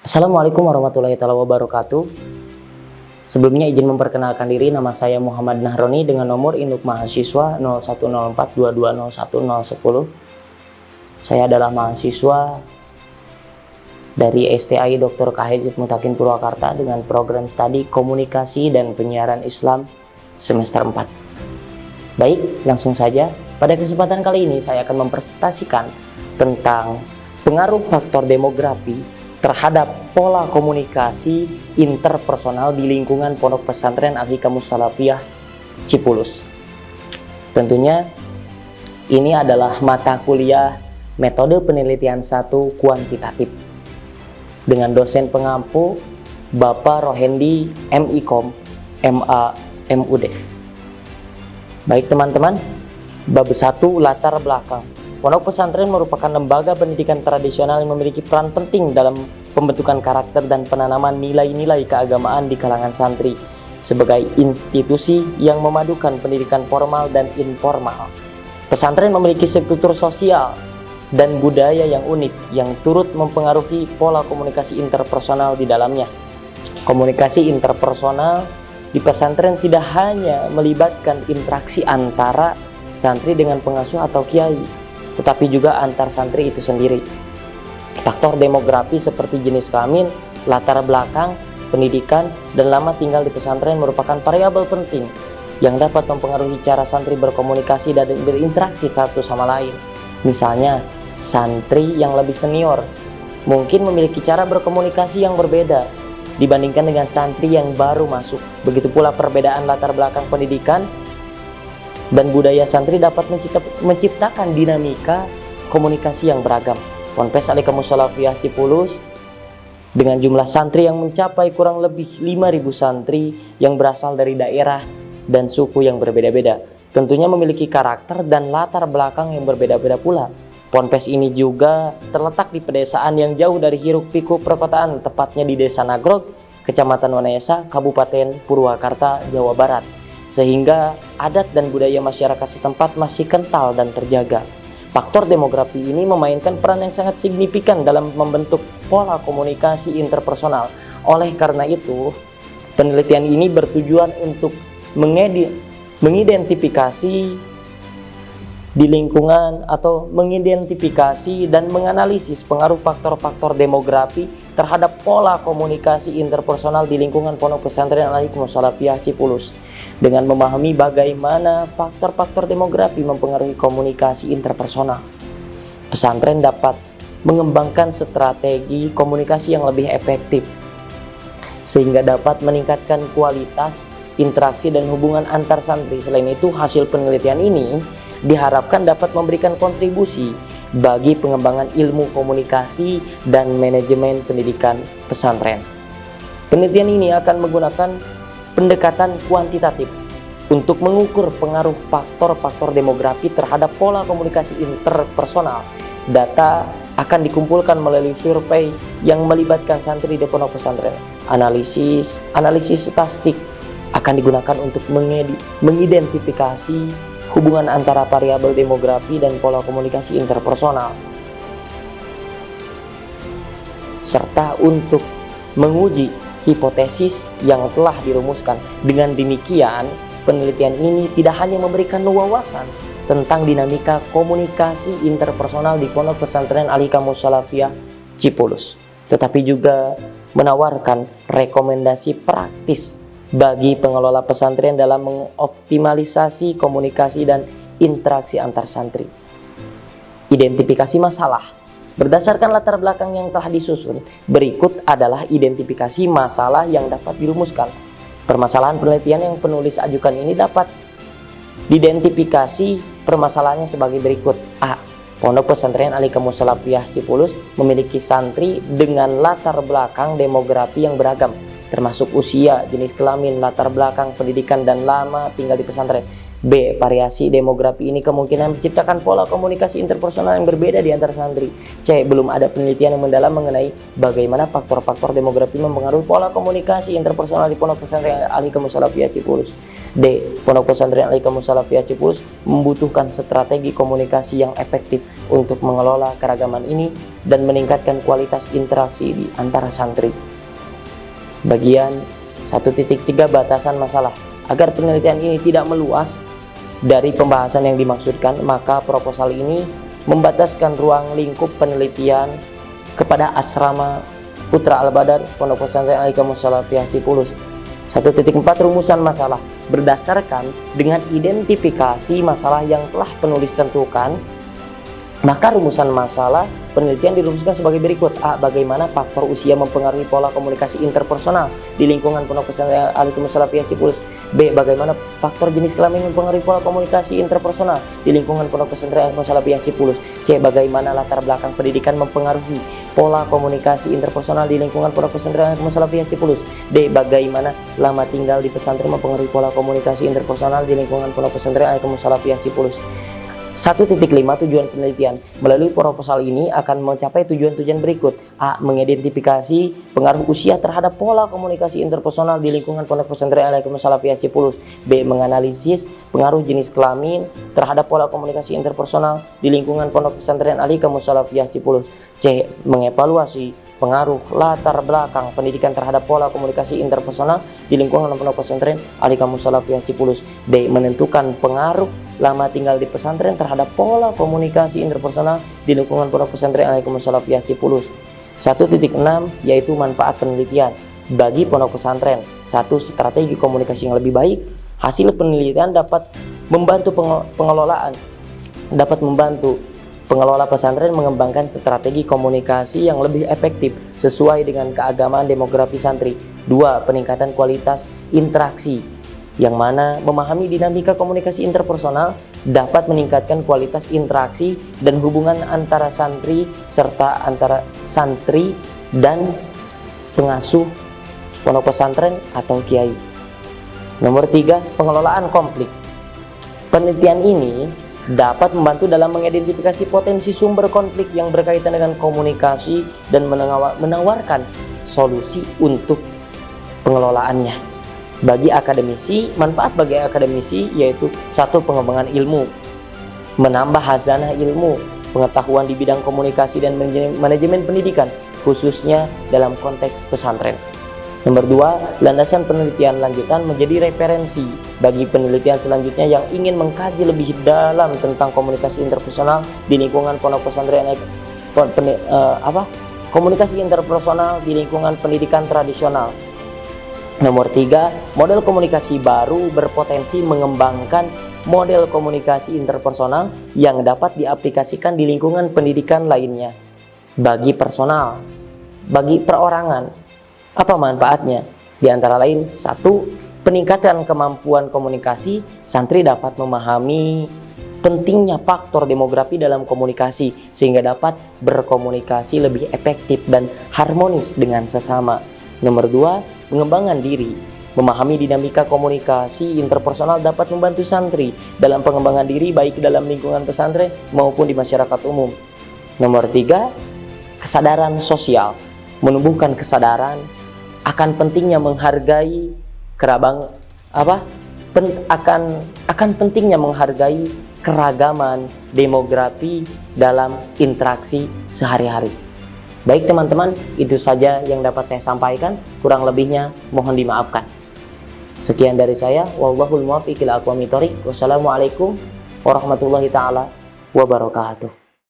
Assalamualaikum warahmatullahi wabarakatuh. Sebelumnya izin memperkenalkan diri, nama saya Muhammad Nahroni dengan nomor induk mahasiswa 0104220110. Saya adalah mahasiswa dari STI Dr. KH Mutakin Purwakarta dengan program studi Komunikasi dan Penyiaran Islam semester 4. Baik, langsung saja. Pada kesempatan kali ini saya akan mempresentasikan tentang pengaruh faktor demografi terhadap pola komunikasi interpersonal di lingkungan Pondok Pesantren Al-Hikamus Salafiyah Cipulus. Tentunya ini adalah mata kuliah metode penelitian 1 kuantitatif dengan dosen pengampu Bapak Rohendi MIkom MA MUD. Baik teman-teman, bab 1 latar belakang. Pondok pesantren merupakan lembaga pendidikan tradisional yang memiliki peran penting dalam pembentukan karakter dan penanaman nilai-nilai keagamaan di kalangan santri sebagai institusi yang memadukan pendidikan formal dan informal. Pesantren memiliki struktur sosial dan budaya yang unik yang turut mempengaruhi pola komunikasi interpersonal di dalamnya. Komunikasi interpersonal di pesantren tidak hanya melibatkan interaksi antara santri dengan pengasuh atau kiai, tetapi juga antar santri itu sendiri. Faktor demografi seperti jenis kelamin, latar belakang, pendidikan, dan lama tinggal di pesantren merupakan variabel penting yang dapat mempengaruhi cara santri berkomunikasi dan berinteraksi satu sama lain. Misalnya, santri yang lebih senior mungkin memiliki cara berkomunikasi yang berbeda dibandingkan dengan santri yang baru masuk. Begitu pula perbedaan latar belakang pendidikan dan budaya santri dapat menciptakan dinamika komunikasi yang beragam. Ponpes Al-Hikamus Salafiyah Cipulus dengan jumlah santri yang mencapai kurang lebih 5.000 santri yang berasal dari daerah dan suku yang berbeda-beda, tentunya memiliki karakter dan latar belakang yang berbeda-beda pula. Ponpes ini juga terletak di pedesaan yang jauh dari hiruk-pikuk perkotaan, tepatnya di Desa Nagrog, Kecamatan Wanayasa, Kabupaten Purwakarta, Jawa Barat, sehingga adat dan budaya masyarakat setempat masih kental dan terjaga. Faktor demografi ini memainkan peran yang sangat signifikan dalam membentuk pola komunikasi interpersonal. Oleh karena itu, penelitian ini bertujuan untuk mengidentifikasi di lingkungan atau mengidentifikasi dan menganalisis pengaruh faktor-faktor demografi terhadap pola komunikasi interpersonal di lingkungan Pondok Pesantren Al-Hikamus Salafiyah Cipulus. Dengan memahami bagaimana faktor-faktor demografi mempengaruhi komunikasi interpersonal, pesantren dapat mengembangkan strategi komunikasi yang lebih efektif sehingga dapat meningkatkan kualitas interaksi dan hubungan antar santri. Selain itu, hasil penelitian ini diharapkan dapat memberikan kontribusi bagi pengembangan ilmu komunikasi dan manajemen pendidikan pesantren. Penelitian ini akan menggunakan pendekatan kuantitatif untuk mengukur pengaruh faktor-faktor demografi terhadap pola komunikasi interpersonal. Data akan dikumpulkan melalui survei yang melibatkan santri di pondok pesantren. Analisis statistik akan digunakan untuk mengidentifikasi hubungan antara variabel demografi dan pola komunikasi interpersonal, serta untuk menguji hipotesis yang telah dirumuskan. Dengan demikian, penelitian ini tidak hanya memberikan wawasan tentang dinamika komunikasi interpersonal di Pondok Pesantren Al-Hikamus Salafiyah Cipulus, tetapi juga menawarkan rekomendasi praktis bagi pengelola pesantren dalam mengoptimalisasi komunikasi dan interaksi antar santri. Identifikasi masalah. Berdasarkan latar belakang yang telah disusun, berikut adalah identifikasi masalah yang dapat dirumuskan. Permasalahan penelitian yang penulis ajukan ini dapat diidentifikasi permasalahannya sebagai berikut. A. Pondok Pesantren Al-Hikamus Salafiyah Cipulus memiliki santri dengan latar belakang demografi yang beragam, termasuk usia, jenis kelamin, latar belakang pendidikan, dan lama tinggal di pesantren. B. Variasi demografi ini kemungkinan menciptakan pola komunikasi interpersonal yang berbeda di antara santri. C. Belum ada penelitian yang mendalam mengenai bagaimana faktor-faktor demografi mempengaruhi pola komunikasi interpersonal di Pondok Pesantren Al-Hikam Salafiyah Cipulus. D. Pondok Pesantren Al-Hikam Salafiyah Cipulus membutuhkan strategi komunikasi yang efektif untuk mengelola keragaman ini dan meningkatkan kualitas interaksi di antara santri. Bagian 1.3 batasan masalah. Agar penelitian ini tidak meluas dari pembahasan yang dimaksudkan, maka proposal ini membataskan ruang lingkup penelitian kepada asrama Putra Al-Badar Pondok Pesantren Al-Hikam Salafiyah Cipulus. 1.4 rumusan masalah. Berdasarkan dengan identifikasi masalah yang telah penulis tentukan, maka rumusan masalah penelitian dirumuskan sebagai berikut. A. Bagaimana faktor usia mempengaruhi pola komunikasi interpersonal di lingkungan Pondok Pesantren Al-Hikam Salafiyah Cipulus. B. Bagaimana faktor jenis kelamin mempengaruhi pola komunikasi interpersonal di lingkungan Pondok Pesantren Al-Hikam Salafiyah Cipulus. C. Bagaimana latar belakang pendidikan mempengaruhi pola komunikasi interpersonal di lingkungan Pondok Pesantren Al-Hikam Salafiyah Cipulus. D. Bagaimana lama tinggal di pesantren mempengaruhi pola komunikasi interpersonal di lingkungan Pondok Pesantren Al-Hikam Salafiyah Cipulus. 1.5 tujuan penelitian. Melalui proposal ini akan mencapai tujuan-tujuan berikut. A. Mengidentifikasi pengaruh usia terhadap pola komunikasi interpersonal di lingkungan Pondok Pesantren Al-Hikam Salafiyah Cipulus. B. Menganalisis pengaruh jenis kelamin terhadap pola komunikasi interpersonal di lingkungan Pondok Pesantren Al-Hikam Salafiyah Cipulus. C. Mengevaluasi pengaruh latar belakang pendidikan terhadap pola komunikasi interpersonal di lingkungan Pondok Pesantren Al-Hikam Salafiyah Cipulus. D. Menentukan pengaruh lama tinggal di pesantren terhadap pola komunikasi interpersonal di lingkungan Pondok Pesantren Al-Hikam Salafiyah Cipulus. 1.6 yaitu manfaat penelitian bagi pondok pesantren. 1. Strategi komunikasi yang lebih baik. Hasil penelitian dapat membantu pengelola pesantren mengembangkan strategi komunikasi yang lebih efektif sesuai dengan keagamaan demografi santri. 2. Peningkatan kualitas interaksi, yang mana memahami dinamika komunikasi interpersonal dapat meningkatkan kualitas interaksi dan hubungan antara santri serta antara santri dan pengasuh pondok pesantren atau kiai. Nomor 3, pengelolaan konflik. Penelitian ini dapat membantu dalam mengidentifikasi potensi sumber konflik yang berkaitan dengan komunikasi dan menawarkan solusi untuk pengelolaannya. Bagi akademisi, manfaat bagi akademisi yaitu 1. Pengembangan ilmu, menambah khazanah ilmu, pengetahuan di bidang komunikasi dan manajemen pendidikan, khususnya dalam konteks pesantren. Nomor 2, landasan penelitian lanjutan menjadi referensi bagi penelitian selanjutnya yang ingin mengkaji lebih dalam tentang komunikasi interpersonal di lingkungan pondok pesantren, komunikasi interpersonal di lingkungan pendidikan tradisional. Nomor 3, model komunikasi baru berpotensi mengembangkan model komunikasi interpersonal yang dapat diaplikasikan di lingkungan pendidikan lainnya. Bagi personal, bagi perorangan, apa manfaatnya? Di antara lain, 1. Peningkatan kemampuan komunikasi, santri dapat memahami pentingnya faktor demografi dalam komunikasi sehingga dapat berkomunikasi lebih efektif dan harmonis dengan sesama. Nomor 2, pengembangan diri. Memahami dinamika komunikasi interpersonal dapat membantu santri dalam pengembangan diri baik dalam lingkungan pesantren maupun di masyarakat umum. Nomor 3, kesadaran sosial. Menumbuhkan kesadaran akan pentingnya menghargai pentingnya menghargai keragaman demografi dalam interaksi sehari-hari. Baik teman-teman, itu saja yang dapat saya sampaikan. Kurang lebihnya mohon dimaafkan. Sekian dari saya. Wallahul muwaffiq ila aqwamit thoriq. Wassalamualaikum warahmatullahi taala wabarakatuh.